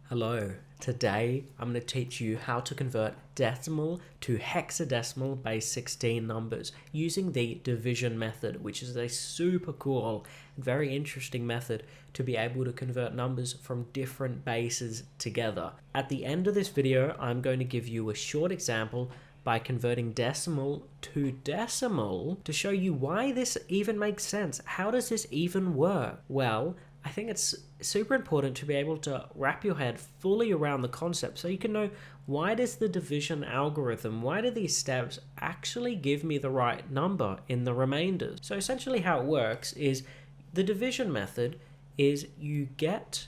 Hello, today I'm going to teach you how to convert decimal to hexadecimal base 16 numbers using the division method, which is a super cool and very interesting method to be able to convert numbers from different bases together. At the end of this video, I'm going to give you a short example by converting decimal to decimal to show you why this even makes sense. How does this even work? Well, I think it's super important to be able to wrap your head fully around the concept so you can know, why does the division algorithm, why do these steps actually give me the right number in the remainders? So essentially how it works is the division method is you get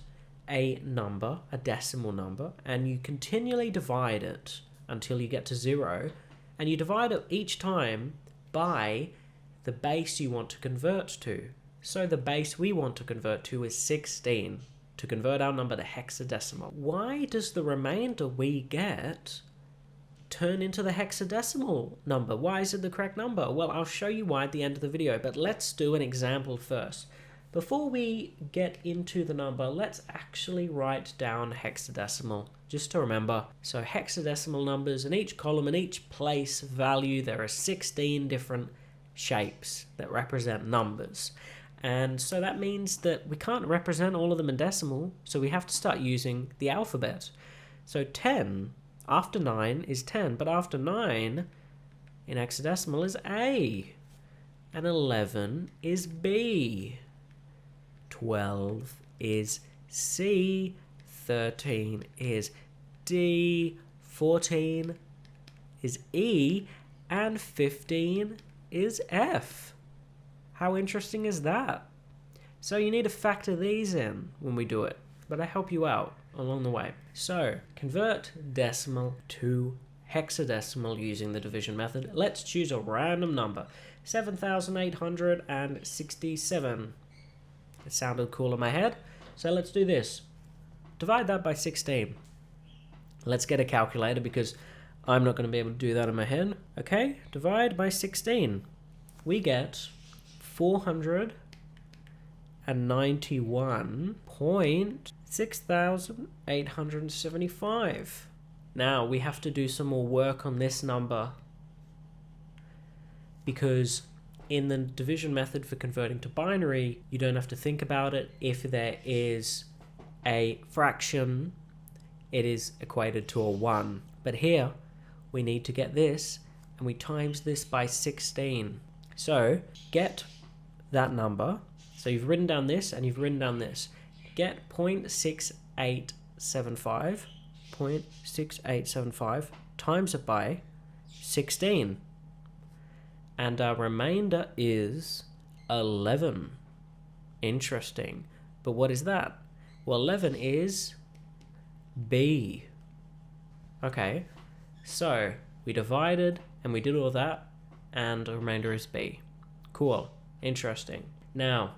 a number, a decimal number, and you continually divide it until you get to 0, and you divide it each time by the base you want to convert to. So the base we want to convert to is 16 to convert our number to hexadecimal. Why does the remainder we get turn into the hexadecimal number? Why is it the correct number? Well, I'll show you why at the end of the video, but let's do an example first. Before we get into the number, let's actually write down hexadecimal, just to remember. So hexadecimal numbers, in each column, in each place value, there are 16 different shapes that represent numbers. And so that means that we can't represent all of them in decimal, so we have to start using the alphabet. So 10 after 9 is 10, but after 9 in hexadecimal is A, and 11 is B, 12 is C, 13 is D, 14 is E, and 15 is F. How interesting is that? So you need to factor these in when we do it, but I help you out along the way. So convert decimal to hexadecimal using the division method. Let's choose a random number, 7,867. It sounded cool in my head, so let's do this. Divide that by 16. Let's get a calculator because I'm not going to be able to do that in my head. Okay, divide by 16. We get 491.6875. Now we have to do some more work on this number because in the division method for converting to binary, you don't have to think about it. If there is a fraction, it is equated to a 1. But here we need to get this, and we times this by 16. So get that number. So you've written down this and you've written down this. Get 0.6875 times it by 16. And our remainder is 11. Interesting. But what is that? Well, 11 is B. Okay, so we divided and we did all that, and the remainder is B. Cool. Interesting. Now,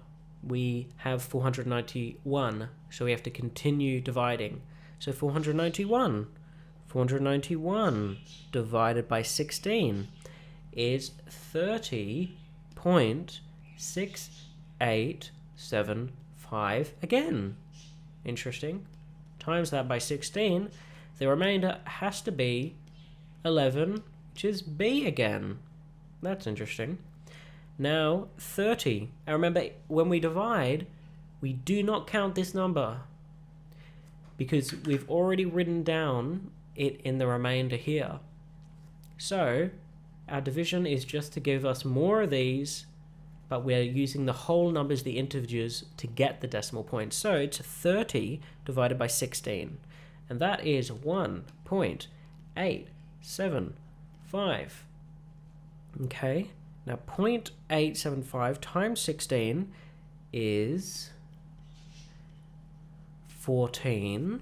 we have 491, so we have to continue dividing. So 491 divided by 16 is 30.6875 again. Interesting. Times that by 16, the remainder has to be 11, which is B again. That's interesting. Now 30. And remember, when we divide, we do not count this number because we've already written down it in the remainder here. So our division is just to give us more of these, but we're using the whole numbers, the integers, to get the decimal point. So it's 30 divided by 16, and that is 1.875. Okay. Now 0.875 times 16 is 14,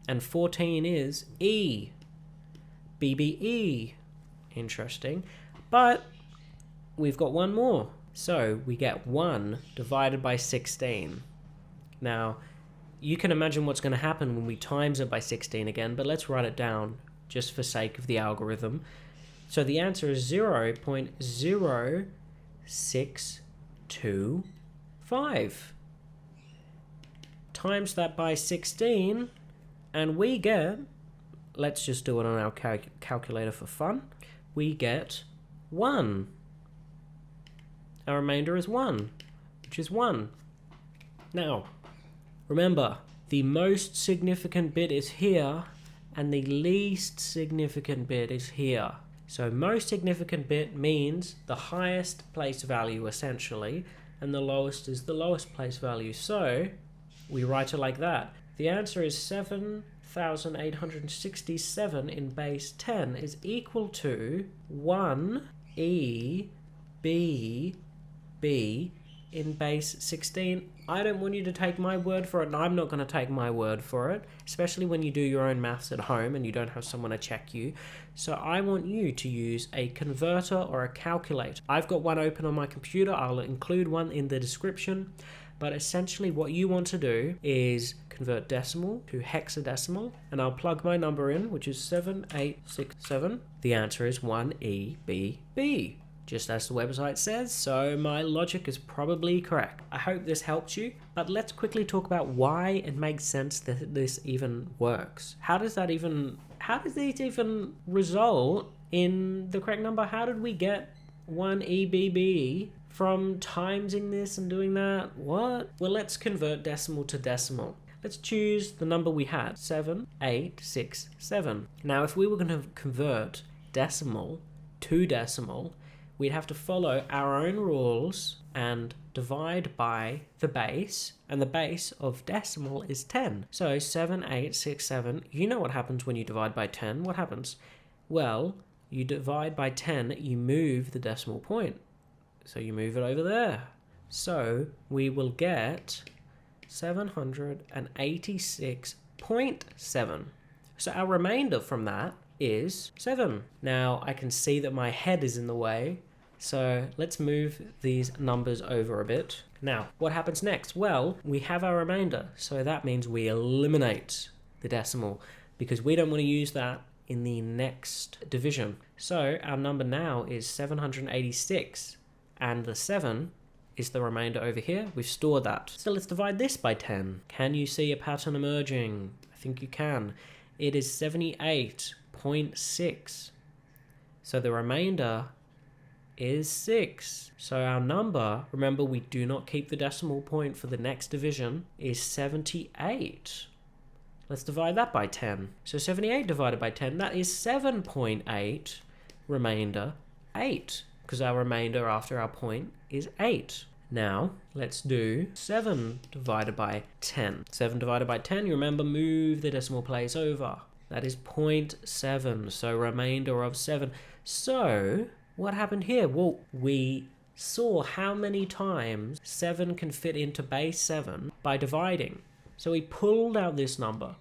and 14 is E, BBE. Interesting, but we've got one more. So we get 1 divided by 16. Now, you can imagine what's going to happen when we times it by 16 again, but let's write it down just for sake of the algorithm. So the answer is 0.0625. Times that by 16, And we get, let's just do it on our calculator for fun. We get 1. Our remainder is 1, which is 1. Now, remember, the most significant bit is here, and the least significant bit is here. So most significant bit means the highest place value, essentially, and the lowest is the lowest place value. So we write it like that. The answer is 7,867 in base 10 is equal to 1 E B B in base 16. I don't want you to take my word for it, and I'm not going to take my word for it, especially when you do your own maths at home and you don't have someone to check you. So I want you to use a converter or a calculator. I've got one open on my computer. I'll include one in the description. But essentially what you want to do is convert decimal to hexadecimal, and I'll plug my number in, which is 7867. The answer is 1EBB. Just as the website says, so my logic is probably correct. I hope this helps you, but let's quickly talk about why it makes sense that this even works. How does it even result in the correct number? How did we get 1EBB from timesing this and doing that? What? Well, let's convert decimal to decimal. Let's choose the number we had, 7867. Now, if we were going to convert decimal to decimal, we'd have to follow our own rules and divide by the base, and the base of decimal is 10. So 7867, you know what happens when you divide by 10. What happens? Well, you divide by 10, you move the decimal point. So you move it over there. So we will get 786.7. So our remainder from that is 7. Now I can see that my head is in the way, so let's move these numbers over a bit. Now, what happens next? Well, we have our remainder, so that means we eliminate the decimal because we don't want to use that in the next division. So our number now is 786, and the 7 is the remainder over here. We've stored that. So let's divide this by 10. Can you see a pattern emerging? I think you can. It is 78.6. So the remainder is 6. So our number, remember we do not keep the decimal point for the next division, is 78. Let's divide that by 10. So 78 divided by 10, that is 7.8, remainder 8, because our remainder after our point is 8. Now, let's do 7 divided by 10. 7 divided by 10, you remember, move the decimal place over. That is 0.7, so remainder of 7. So what happened here? Well, we saw how many times 7 can fit into base 7 by dividing. So we pulled out this number.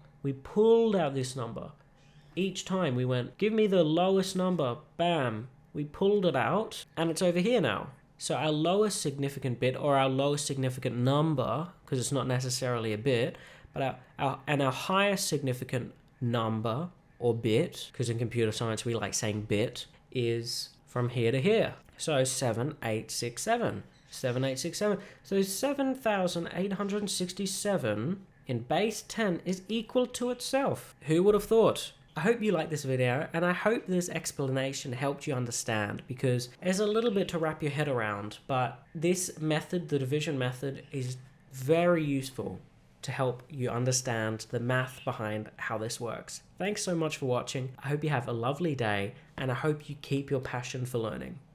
Each time we went, give me the lowest number, bam. We pulled it out, and it's over here now. So our lowest significant bit, or our lowest significant number, because it's not necessarily a bit, but our highest significant number, or bit, because in computer science we like saying bit, is from here to here. So 7867. 7867. So 7,867 in base 10 is equal to itself. Who would have thought? I hope you liked this video, and I hope this explanation helped you understand, because there's a little bit to wrap your head around, but this method, the division method, is very useful to help you understand the math behind how this works. Thanks so much for watching. I hope you have a lovely day, and I hope you keep your passion for learning.